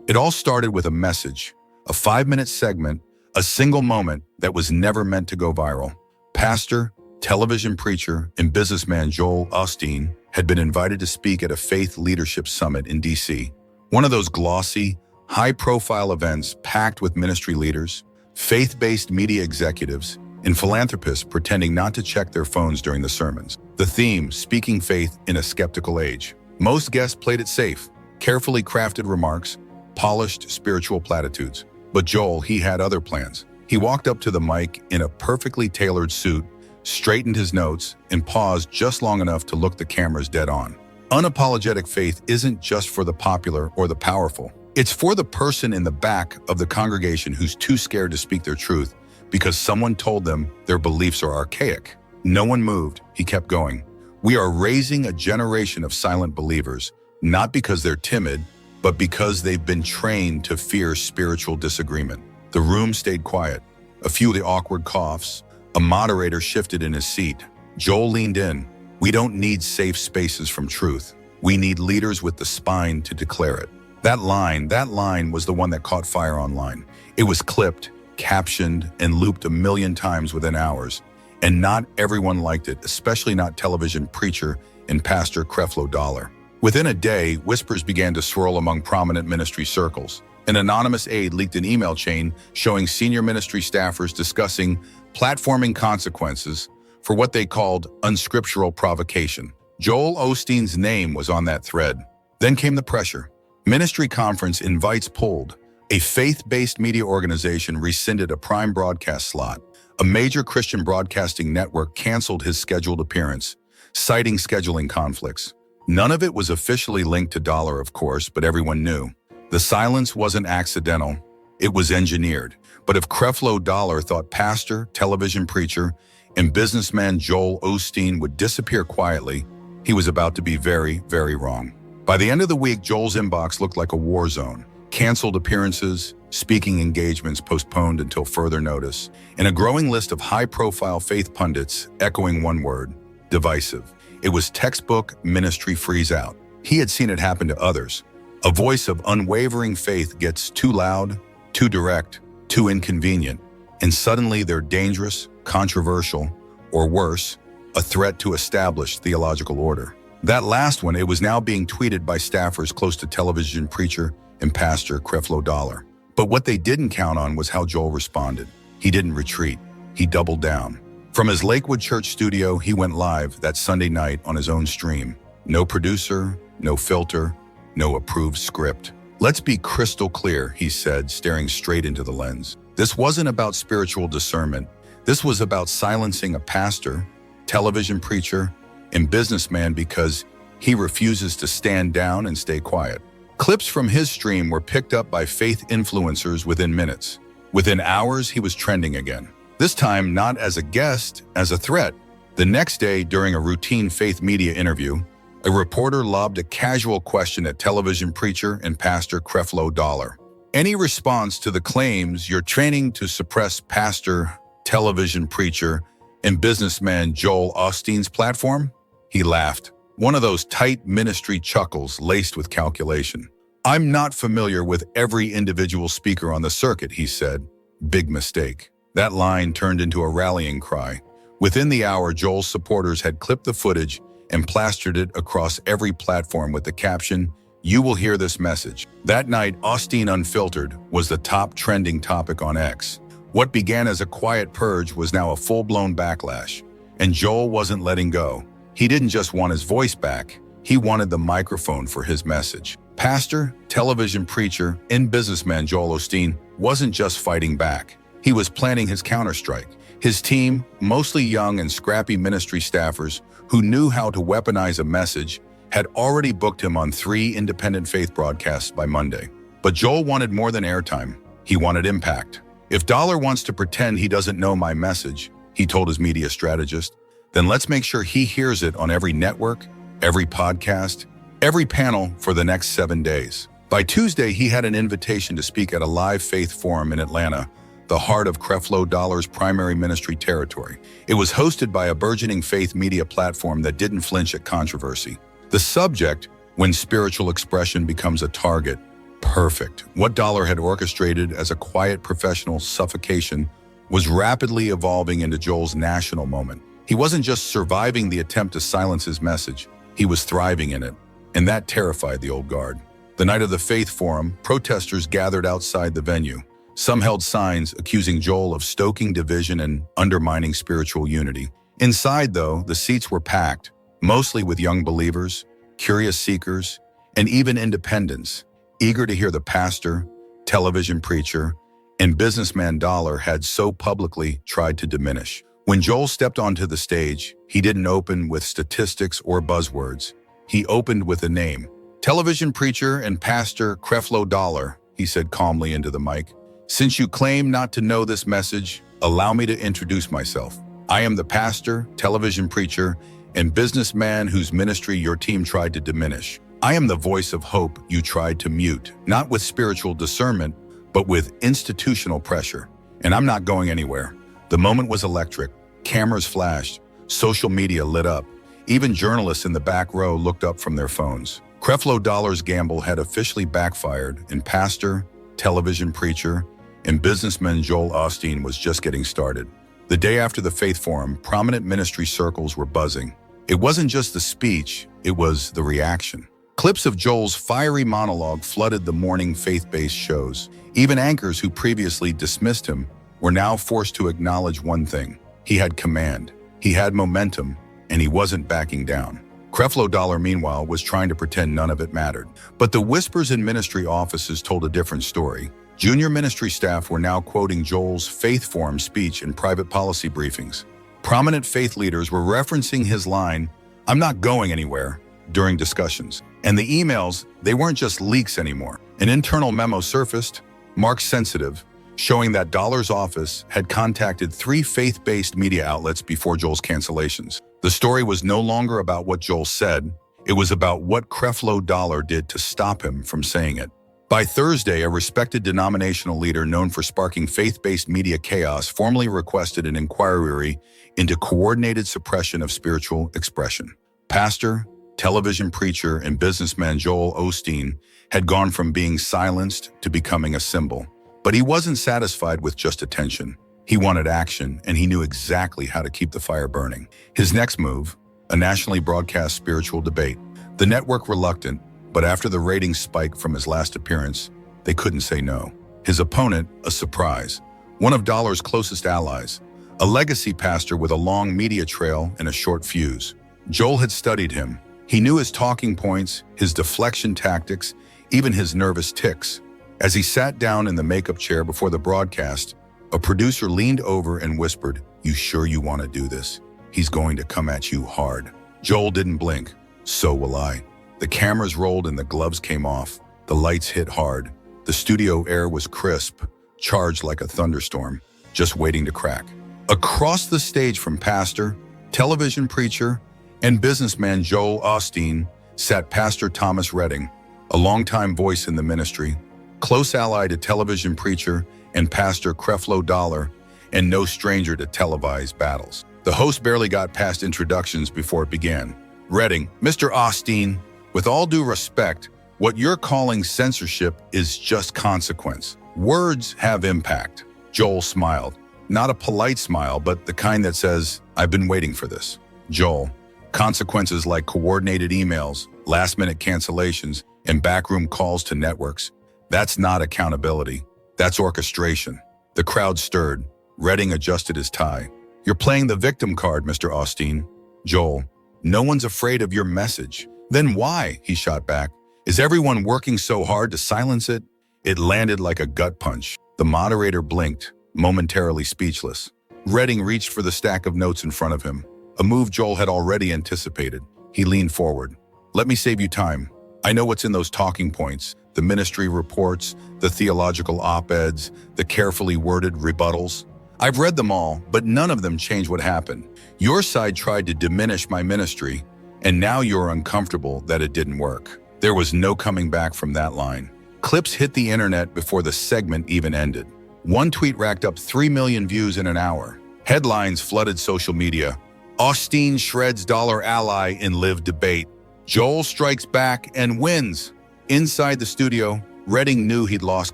It all started with a message, a 5-minute segment, a single moment that was never meant to go viral. Pastor, television preacher, and businessman Joel Osteen had been invited to speak at a faith leadership summit in D.C. One of those glossy, high-profile events packed with ministry leaders, faith-based media executives, and philanthropists pretending not to check their phones during the sermons. The theme, speaking faith in a skeptical age. Most guests played it safe, carefully crafted remarks, polished spiritual platitudes. But Joel, he had other plans. He walked up to the mic in a perfectly tailored suit, straightened his notes, and paused just long enough to look the cameras dead on. Unapologetic faith isn't just for the popular or the powerful. It's for the person in the back of the congregation who's too scared to speak their truth because someone told them their beliefs are archaic. No one moved. He kept going. We are raising a generation of silent believers, not because they're timid, but because they've been trained to fear spiritual disagreement. The room stayed quiet. A few of the awkward coughs. A moderator shifted in his seat. Joel leaned in. We don't need safe spaces from truth. We need leaders with the spine to declare it. That line was the one that caught fire online. It was clipped, captioned, and looped 1,000,000 times within hours. And not everyone liked it, especially not television preacher and pastor Creflo Dollar. Within a day, whispers began to swirl among prominent ministry circles. An anonymous aide leaked an email chain showing senior ministry staffers discussing platforming consequences for what they called unscriptural provocation. Joel Osteen's name was on that thread. Then came the pressure. Ministry conference invites pulled. A faith-based media organization rescinded a prime broadcast slot. A major Christian broadcasting network canceled his scheduled appearance, citing scheduling conflicts. None of it was officially linked to Dollar, of course, but everyone knew. The silence wasn't accidental. It was engineered. But if Creflo Dollar thought pastor, television preacher, and businessman Joel Osteen would disappear quietly, he was about to be very, very wrong. By the end of the week, Joel's inbox looked like a war zone. Canceled appearances, speaking engagements postponed until further notice, and a growing list of high-profile faith pundits echoing one word: divisive. It was textbook ministry freeze-out. He had seen it happen to others. A voice of unwavering faith gets too loud, too direct, too inconvenient, and suddenly they're dangerous, controversial, or worse, a threat to established theological order. That last one, it was now being tweeted by staffers close to television preacher and pastor Creflo Dollar. But what they didn't count on was how Joel responded. He didn't retreat. He doubled down. From his Lakewood church studio, he went live that Sunday night on his own stream. No producer, no filter, no approved script. Let's be crystal clear, he said, staring straight into the lens. This wasn't about spiritual discernment. This was about silencing a pastor, television preacher, and businessman because he refuses to stand down and stay quiet. Clips from his stream were picked up by faith influencers within minutes. Within hours, he was trending again. This time, not as a guest, as a threat. The next day, during a routine faith media interview, a reporter lobbed a casual question at television preacher and pastor Creflo Dollar. Any response to the claims you're training to suppress pastor, television preacher, and businessman Joel Osteen's platform? He laughed. One of those tight ministry chuckles laced with calculation. I'm not familiar with every individual speaker on the circuit, he said. Big mistake. That line turned into a rallying cry. Within the hour, Joel's supporters had clipped the footage and plastered it across every platform with the caption, "You will hear this message." That night, Osteen Unfiltered was the top trending topic on X. What began as a quiet purge was now a full-blown backlash. And Joel wasn't letting go. He didn't just want his voice back. He wanted the microphone for his message. Pastor, television preacher, and businessman Joel Osteen wasn't just fighting back. He was planning his counterstrike. His team, mostly young and scrappy ministry staffers who knew how to weaponize a message, had already booked him on 3 independent faith broadcasts by Monday. But Joel wanted more than airtime. He wanted impact. If Dollar wants to pretend he doesn't know my message, he told his media strategist, then let's make sure he hears it on every network, every podcast, every panel for the next 7 days. By Tuesday, he had an invitation to speak at a live faith forum in Atlanta, the heart of Creflo Dollar's primary ministry territory. It was hosted by a burgeoning faith media platform that didn't flinch at controversy. The subject, when spiritual expression becomes a target, Perfect. What Dollar had orchestrated as a quiet professional suffocation was rapidly evolving into Joel's national moment. He wasn't just surviving the attempt to silence his message, he was thriving in it, and that terrified the old guard. The night of the Faith Forum, protesters gathered outside the venue. Some held signs accusing Joel of stoking division and undermining spiritual unity. Inside, though, the seats were packed, mostly with young believers, curious seekers, and even independents, eager to hear the pastor, television preacher, and businessman Dollar had so publicly tried to diminish. When Joel stepped onto the stage, he didn't open with statistics or buzzwords. He opened with a name. Television preacher and pastor Creflo Dollar, he said calmly into the mic. Since you claim not to know this message, allow me to introduce myself. I am the pastor, television preacher, and businessman whose ministry your team tried to diminish. I am the voice of hope you tried to mute, not with spiritual discernment, but with institutional pressure. And I'm not going anywhere. The moment was electric. Cameras flashed. Social media lit up. Even journalists in the back row looked up from their phones. Creflo Dollar's gamble had officially backfired, and pastor, television preacher, and businessman Joel Osteen was just getting started. The day after the Faith Forum, prominent ministry circles were buzzing. It wasn't just the speech, it was the reaction. Clips of Joel's fiery monologue flooded the morning faith-based shows. Even anchors who previously dismissed him were now forced to acknowledge one thing. He had command, he had momentum, and he wasn't backing down. Creflo Dollar, meanwhile, was trying to pretend none of it mattered. But the whispers in ministry offices told a different story. Junior ministry staff were now quoting Joel's Faith Forum speech in private policy briefings. Prominent faith leaders were referencing his line, "I'm not going anywhere," during discussions. And the emails, they weren't just leaks anymore. An internal memo surfaced, marked sensitive, showing that Dollar's office had contacted 3 faith-based media outlets before Joel's cancellations. The story was no longer about what Joel said, it was about what Creflo Dollar did to stop him from saying it. By Thursday, a respected denominational leader known for sparking faith-based media chaos formally requested an inquiry into coordinated suppression of spiritual expression. Pastor, television preacher, and businessman Joel Osteen had gone from being silenced to becoming a symbol. But he wasn't satisfied with just attention. He wanted action, and he knew exactly how to keep the fire burning. His next move, a nationally broadcast spiritual debate. The network reluctant, but after the ratings spike from his last appearance, they couldn't say no. His opponent, a surprise. One of Dollar's closest allies, a legacy pastor with a long media trail and a short fuse. Joel had studied him. He knew his talking points, his deflection tactics, even his nervous tics. As he sat down in the makeup chair before the broadcast, a producer leaned over and whispered, "You sure you want to do this? He's going to come at you hard." Joel didn't blink. So will I. The cameras rolled and the gloves came off. The lights hit hard. The studio air was crisp, charged like a thunderstorm, just waiting to crack. Across the stage from pastor, television preacher, and businessman Joel Osteen sat Pastor Thomas Redding, a longtime voice in the ministry, close ally to television preacher and pastor Creflo Dollar, and no stranger to televised battles. The host barely got past introductions before it began. Redding, "Mr. Osteen, with all due respect, what you're calling censorship is just consequence. Words have impact." Joel smiled. Not a polite smile, but the kind that says, "I've been waiting for this." Joel, consequences like coordinated emails, last-minute cancellations, and backroom calls to networks. That's not accountability. That's orchestration. The crowd stirred. Redding adjusted his tie. "You're playing the victim card, Mr. Osteen." Joel, "No one's afraid of your message." "Then why?" he shot back. "Is everyone working so hard to silence it?" It landed like a gut punch. The moderator blinked, momentarily speechless. Redding reached for the stack of notes in front of him, a move Joel had already anticipated. He leaned forward. "Let me save you time. I know what's in those talking points, the ministry reports, the theological op-eds, the carefully worded rebuttals. I've read them all, but none of them change what happened. Your side tried to diminish my ministry, and now you're uncomfortable that it didn't work." There was no coming back from that line. Clips hit the internet before the segment even ended. One tweet racked up 3 million views in an hour. Headlines flooded social media. "Osteen shreds Dollar ally in live debate. Joel strikes back and wins." Inside the studio, Redding knew he'd lost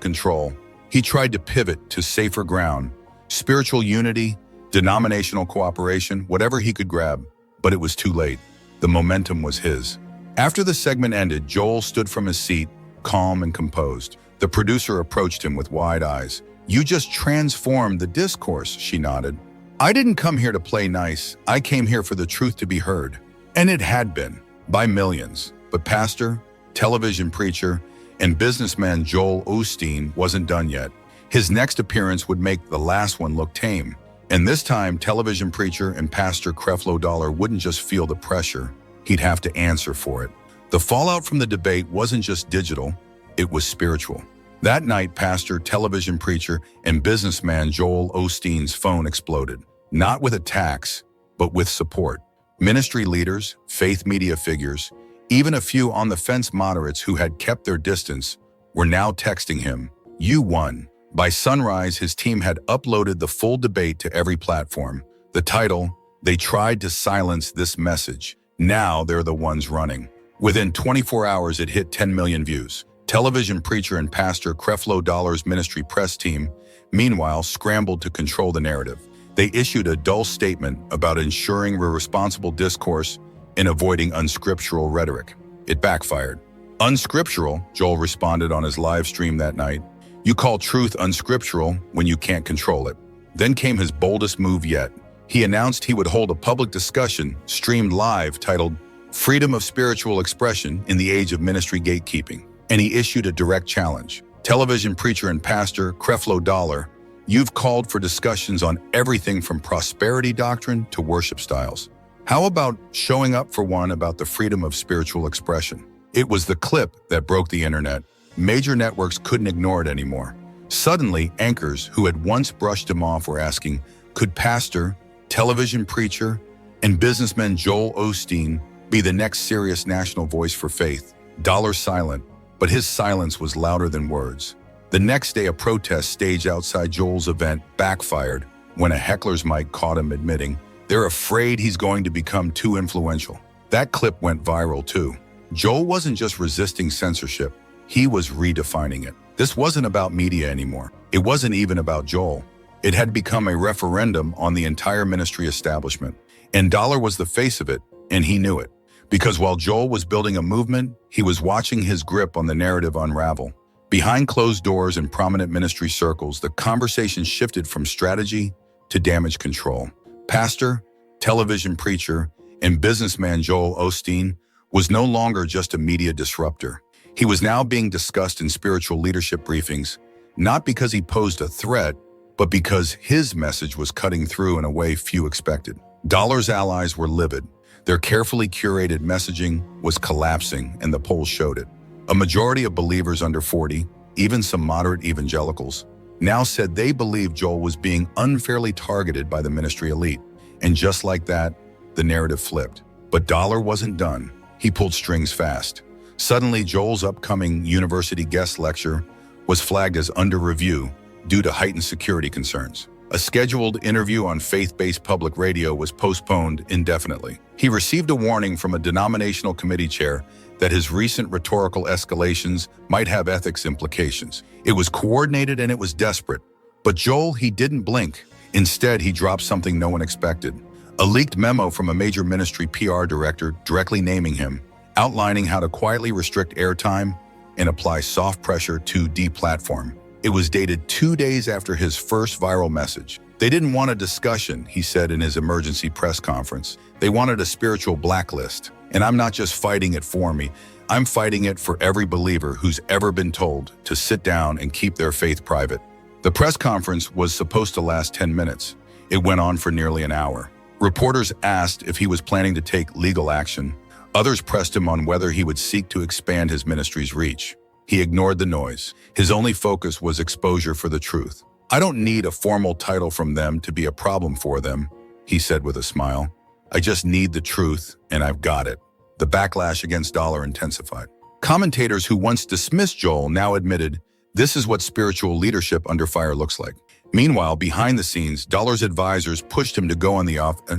control. He tried to pivot to safer ground, spiritual unity, denominational cooperation, whatever he could grab, but it was too late. The momentum was his. After the segment ended, Joel stood from his seat, calm and composed. The producer approached him with wide eyes. "You just transformed the discourse," she nodded. "I didn't come here to play nice. I came here for the truth to be heard." And it had been, by millions. But pastor, television preacher, and businessman Joel Osteen wasn't done yet. His next appearance would make the last one look tame. And this time, television preacher and pastor Creflo Dollar wouldn't just feel the pressure, he'd have to answer for it. The fallout from the debate wasn't just digital, it was spiritual. That night, pastor, television preacher, and businessman Joel Osteen's phone exploded. Not with attacks, but with support. Ministry leaders, faith media figures, even a few on-the-fence moderates who had kept their distance were now texting him, "You won." By sunrise, his team had uploaded the full debate to every platform. The title, "They Tried to Silence This Message. Now They're the Ones Running." Within 24 hours, it hit 10 million views. Television preacher and pastor Creflo Dollar's ministry press team, meanwhile, scrambled to control the narrative. They issued a dull statement about ensuring responsible discourse and avoiding unscriptural rhetoric. It backfired. "Unscriptural," Joel responded on his live stream that night. "You call truth unscriptural when you can't control it." Then came his boldest move yet. He announced he would hold a public discussion, streamed live, titled "Freedom of Spiritual Expression in the Age of Ministry Gatekeeping." And he issued a direct challenge. "Television preacher and pastor Creflo Dollar, you've called for discussions on everything from prosperity doctrine to worship styles. How about showing up for one about the freedom of spiritual expression?" It was the clip that broke the internet. Major networks couldn't ignore it anymore. Suddenly, anchors who had once brushed him off were asking, could pastor, television preacher, and businessman Joel Osteen be the next serious national voice for faith? Dollar silent, but his silence was louder than words. The next day, a protest staged outside Joel's event backfired when a heckler's mic caught him admitting, "They're afraid he's going to become too influential." That clip went viral too. Joel wasn't just resisting censorship, he was redefining it. This wasn't about media anymore. It wasn't even about Joel. It had become a referendum on the entire ministry establishment. And Dollar was the face of it, and he knew it. Because while Joel was building a movement, he was watching his grip on the narrative unravel. Behind closed doors in prominent ministry circles, the conversation shifted from strategy to damage control. Pastor, television preacher, and businessman Joel Osteen was no longer just a media disruptor. He was now being discussed in spiritual leadership briefings, not because he posed a threat, but because his message was cutting through in a way few expected. Dollar's allies were livid. Their carefully curated messaging was collapsing, and the polls showed it. A majority of believers under 40, even some moderate evangelicals, now said they believed Joel was being unfairly targeted by the ministry elite. And just like that, the narrative flipped. But Dollar wasn't done. He pulled strings fast. Suddenly, Joel's upcoming university guest lecture was flagged as under review due to heightened security concerns. A scheduled interview on faith-based public radio was postponed indefinitely. He received a warning from a denominational committee chair that his recent rhetorical escalations might have ethics implications. It was coordinated and it was desperate. But Joel, he didn't blink. Instead, he dropped something no one expected. A leaked memo from a major ministry PR director directly naming him, outlining how to quietly restrict airtime and apply soft pressure to deplatform. It was dated 2 days after his first viral message. They didn't want a discussion, he said in his emergency press conference. They wanted a spiritual blacklist. And I'm not just fighting it for me, I'm fighting it for every believer who's ever been told to sit down and keep their faith private. The press conference was supposed to last 10 minutes. It went on for nearly an hour. Reporters asked if he was planning to take legal action. Others pressed him on whether he would seek to expand his ministry's reach. He ignored the noise. His only focus was exposure for the truth. "I don't need a formal title from them to be a problem for them," he said with a smile. "I just need the truth, and I've got it." The backlash against Dollar intensified. Commentators who once dismissed Joel now admitted, this is what spiritual leadership under fire looks like. Meanwhile, behind the scenes, Dollar's advisors pushed him to go on the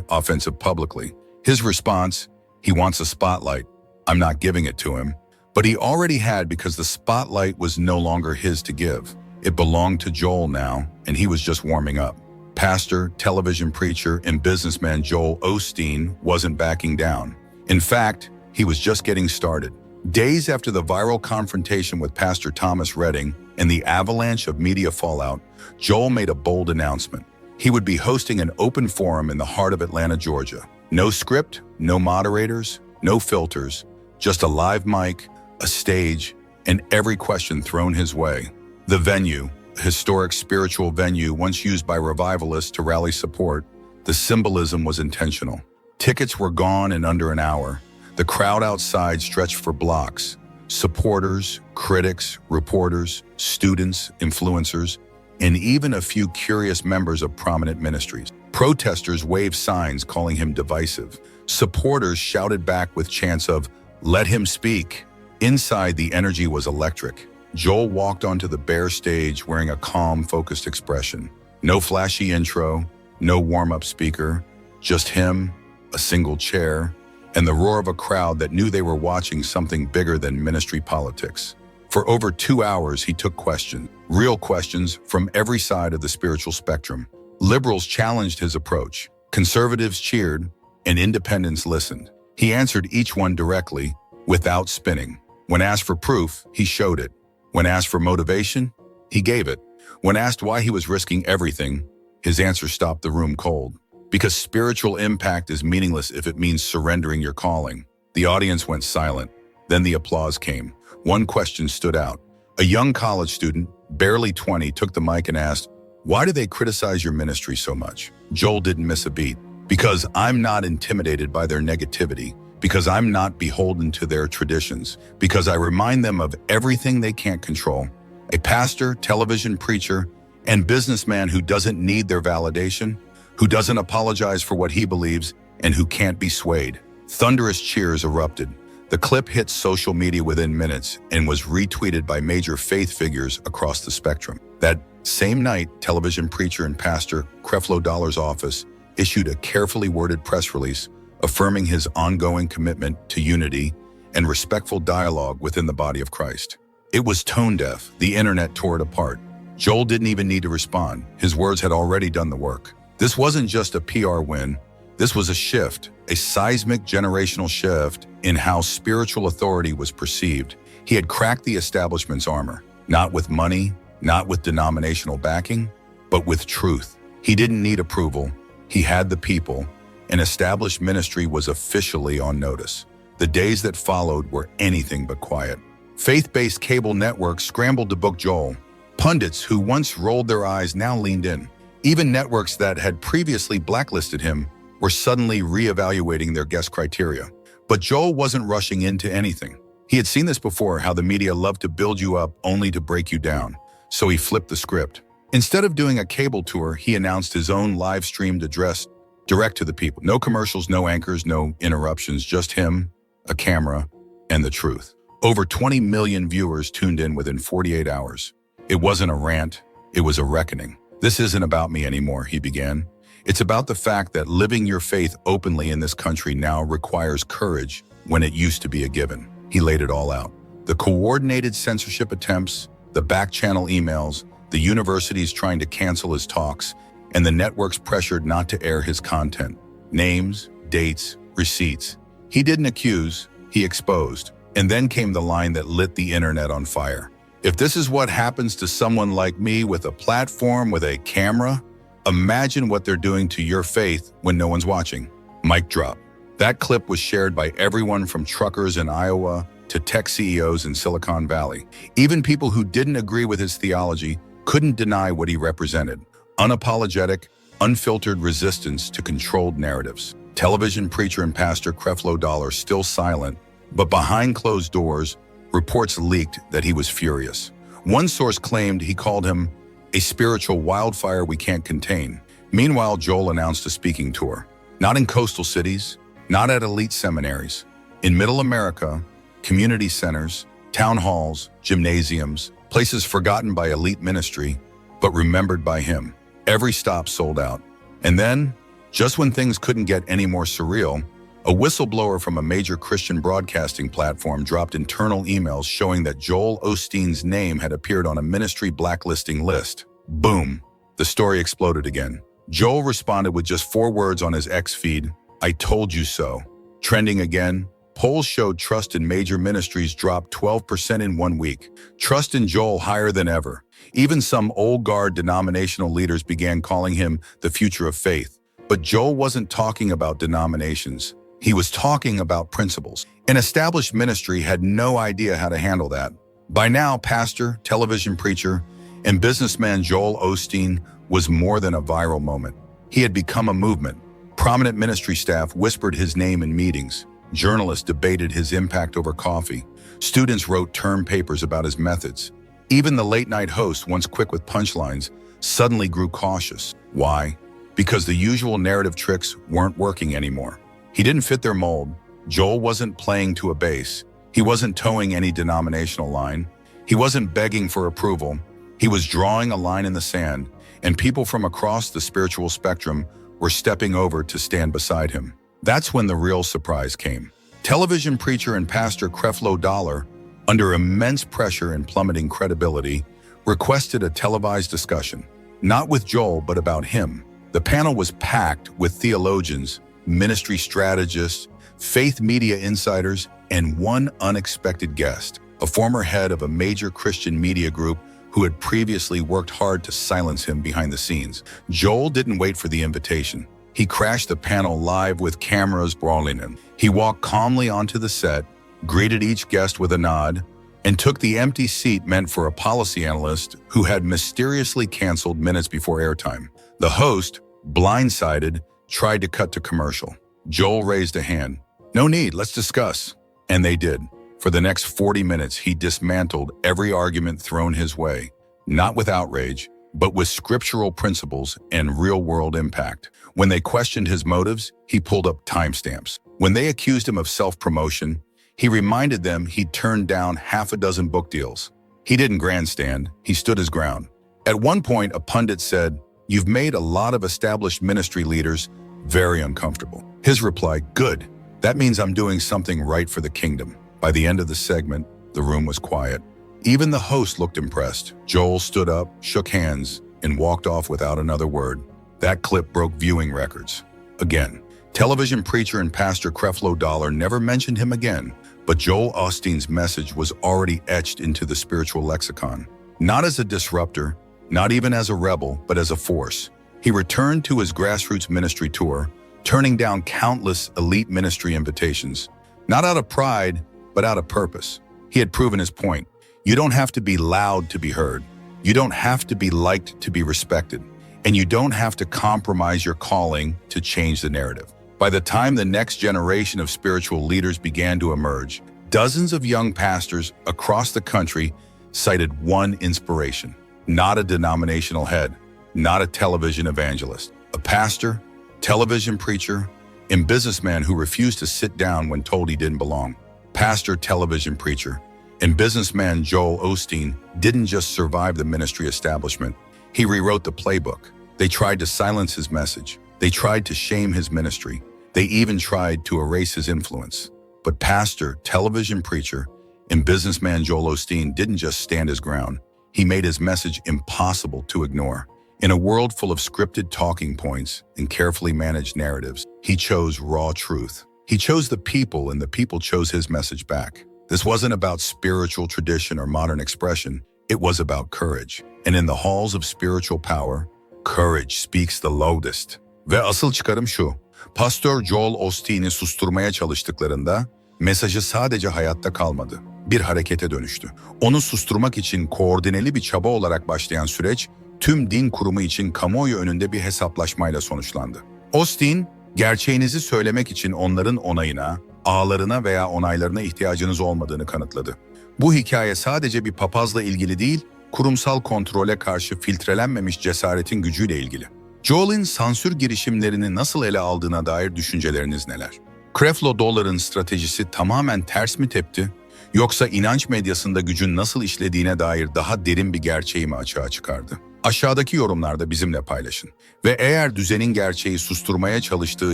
offensive publicly. His response, "He wants a spotlight. I'm not giving it to him." But he already had because the spotlight was no longer his to give. It belonged to Joel now, and he was just warming up. Pastor, television preacher, and businessman Joel Osteen wasn't backing down. In fact, he was just getting started. Days after the viral confrontation with Pastor Thomas Redding and the avalanche of media fallout, Joel made a bold announcement. He would be hosting an open forum in the heart of Atlanta, Georgia. No script, no moderators, no filters, just a live mic, a stage, and every question thrown his way. The venue, a historic spiritual venue once used by revivalists to rally support, the symbolism was intentional. Tickets were gone in under an hour. The crowd outside stretched for blocks. Supporters, critics, reporters, students, influencers, and even a few curious members of prominent ministries. Protesters waved signs calling him divisive. Supporters shouted back with chants of, "Let him speak." Inside, the energy was electric. Joel walked onto the bare stage wearing a calm, focused expression. No flashy intro, no warm-up speaker, just him, a single chair, and the roar of a crowd that knew they were watching something bigger than ministry politics. For over 2 hours, he took questions, real questions from every side of the spiritual spectrum. Liberals challenged his approach. Conservatives cheered, and independents listened. He answered each one directly, without spinning. When asked for proof, he showed it. When asked for motivation, he gave it. When asked why he was risking everything, his answer stopped the room cold. Because spiritual impact is meaningless if it means surrendering your calling. The audience went silent. Then the applause came. One question stood out. A young college student, barely 20, took the mic and asked, "Why do they criticize your ministry so much?" Joel didn't miss a beat. "Because I'm not intimidated by their negativity. Because I'm not beholden to their traditions. Because I remind them of everything they can't control." A pastor, television preacher, and businessman who doesn't need their validation, who doesn't apologize for what he believes, and who can't be swayed. Thunderous cheers erupted. The clip hit social media within minutes and was retweeted by major faith figures across the spectrum. That same night, television preacher and pastor Creflo Dollar's office issued a carefully worded press release affirming his ongoing commitment to unity and respectful dialogue within the body of Christ. It was tone deaf. The internet tore it apart. Joel didn't even need to respond. His words had already done the work. This wasn't just a PR win. This was a shift, a seismic generational shift in how spiritual authority was perceived. He had cracked the establishment's armor, not with money, not with denominational backing, but with truth. He didn't need approval. He had the people. An established ministry was officially on notice. The days that followed were anything but quiet. Faith-based cable networks scrambled to book Joel. Pundits who once rolled their eyes now leaned in. Even networks that had previously blacklisted him were suddenly reevaluating their guest criteria. But Joel wasn't rushing into anything. He had seen this before, how the media loved to build you up only to break you down. So he flipped the script. Instead of doing a cable tour, he announced his own live-streamed address direct to the people. No commercials, no anchors, no interruptions, just him, a camera, and the truth. Over 20 million viewers tuned in within 48 hours. It wasn't a rant, it was a reckoning. "This isn't about me anymore," he began. "It's about the fact that living your faith openly in this country now requires courage when it used to be a given." He laid it all out. The coordinated censorship attempts, the back-channel emails, the universities trying to cancel his talks, and the networks pressured not to air his content. Names, dates, receipts. He didn't accuse, he exposed. And then came the line that lit the internet on fire. "If this is what happens to someone like me with a platform, with a camera, imagine what they're doing to your faith when no one's watching." Mic drop. That clip was shared by everyone from truckers in Iowa to tech CEOs in Silicon Valley. Even people who didn't agree with his theology couldn't deny what he represented. Unapologetic, unfiltered resistance to controlled narratives. Television preacher and pastor Creflo Dollar still silent, but behind closed doors, reports leaked that he was furious. One source claimed he called him a spiritual wildfire we can't contain. Meanwhile, Joel announced a speaking tour. Not in coastal cities, not at elite seminaries. In Middle America, community centers, town halls, gymnasiums, places forgotten by elite ministry, but remembered by him. Every stop sold out. And then, just when things couldn't get any more surreal, A whistleblower from a major Christian broadcasting platform dropped internal emails showing that Joel Osteen's name had appeared on a ministry blacklisting list. Boom! The story exploded again. Joel responded with just 4 words on his X feed, "I told you so." Trending again, polls showed trust in major ministries dropped 12% in 1 week. Trust in Joel higher than ever. Even some old guard denominational leaders began calling him the future of faith. But Joel wasn't talking about denominations. He was talking about principles. An established ministry had no idea how to handle that. By now, pastor, television preacher, and businessman Joel Osteen was more than a viral moment. He had become a movement. Prominent ministry staff whispered his name in meetings. Journalists debated his impact over coffee. Students wrote term papers about his methods. Even the late-night host, once quick with punchlines, suddenly grew cautious. Why? Because the usual narrative tricks weren't working anymore. He didn't fit their mold. Joel wasn't playing to a base. He wasn't towing any denominational line. He wasn't begging for approval. He was drawing a line in the sand, and people from across the spiritual spectrum were stepping over to stand beside him. That's when the real surprise came. Television preacher and pastor Creflo Dollar, under immense pressure and plummeting credibility, requested a televised discussion, not with Joel, but about him. The panel was packed with theologians, ministry strategists, faith media insiders, and one unexpected guest, a former head of a major Christian media group who had previously worked hard to silence him behind the scenes. Joel didn't wait for the invitation. He crashed the panel live with cameras rolling in. He walked calmly onto the set, greeted each guest with a nod, and took the empty seat meant for a policy analyst who had mysteriously canceled minutes before airtime. The host, blindsided, tried to cut to commercial. Joel raised a hand. "No need, let's discuss." And they did. For the next 40 minutes, he dismantled every argument thrown his way, not with outrage, but with scriptural principles and real-world impact. When they questioned his motives, he pulled up timestamps. When they accused him of self-promotion, he reminded them he'd turned down 6 book deals. He didn't grandstand, he stood his ground. At one point, a pundit said, "You've made a lot of established ministry leaders very uncomfortable." His reply, "Good. That means I'm doing something right for the kingdom." By the end of the segment, the room was quiet. Even the host looked impressed. Joel stood up, shook hands, and walked off without another word. That clip broke viewing records. Again, television preacher and pastor Creflo Dollar never mentioned him again, but Joel Osteen's message was already etched into the spiritual lexicon. Not as a disruptor, not even as a rebel, but as a force. He returned to his grassroots ministry tour, turning down countless elite ministry invitations. Not out of pride, but out of purpose. He had proven his point. You don't have to be loud to be heard. You don't have to be liked to be respected. And you don't have to compromise your calling to change the narrative. By the time the next generation of spiritual leaders began to emerge, dozens of young pastors across the country cited one inspiration. Not a denominational head, not a television evangelist. A pastor, television preacher, and businessman who refused to sit down when told he didn't belong. Pastor, television preacher, and businessman Joel Osteen didn't just survive the ministry establishment. He rewrote the playbook. They tried to silence his message. They tried to shame his ministry. They even tried to erase his influence. But pastor, television preacher, and businessman Joel Osteen didn't just stand his ground. He made his message impossible to ignore. In a world full of scripted talking points and carefully managed narratives, he chose raw truth. He chose the people, and the people chose his message back. This wasn't about spiritual tradition or modern expression. It was about courage. And in the halls of spiritual power, courage speaks the loudest. Ve asıl çıkarım şu. Pastor Joel Osteen'i susturmaya çalıştıklarında mesajı sadece hayatta kalmadı. Bir harekete dönüştü. Onu susturmak için koordineli bir çaba olarak başlayan süreç, tüm din kurumu için kamuoyu önünde bir hesaplaşmayla sonuçlandı. Osteen, gerçeğinizi söylemek için onların onayına, ağlarına veya onaylarına ihtiyacınız olmadığını kanıtladı. Bu hikaye sadece bir papazla ilgili değil, kurumsal kontrole karşı filtrelenmemiş cesaretin gücüyle ilgili. Joel'in sansür girişimlerini nasıl ele aldığına dair düşünceleriniz neler? Creflo Dollar'ın stratejisi tamamen ters mi tepti? Yoksa inanç medyasında gücün nasıl işlediğine dair daha derin bir gerçeği mi açığa çıkardı? Aşağıdaki yorumlarda bizimle paylaşın. Ve eğer düzenin gerçeği susturmaya çalıştığı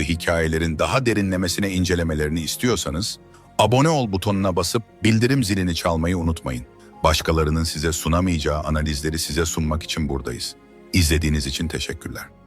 hikayelerin daha derinlemesine incelemelerini istiyorsanız, abone ol butonuna basıp bildirim zilini çalmayı unutmayın. Başkalarının size sunamayacağı analizleri size sunmak için buradayız. İzlediğiniz için teşekkürler.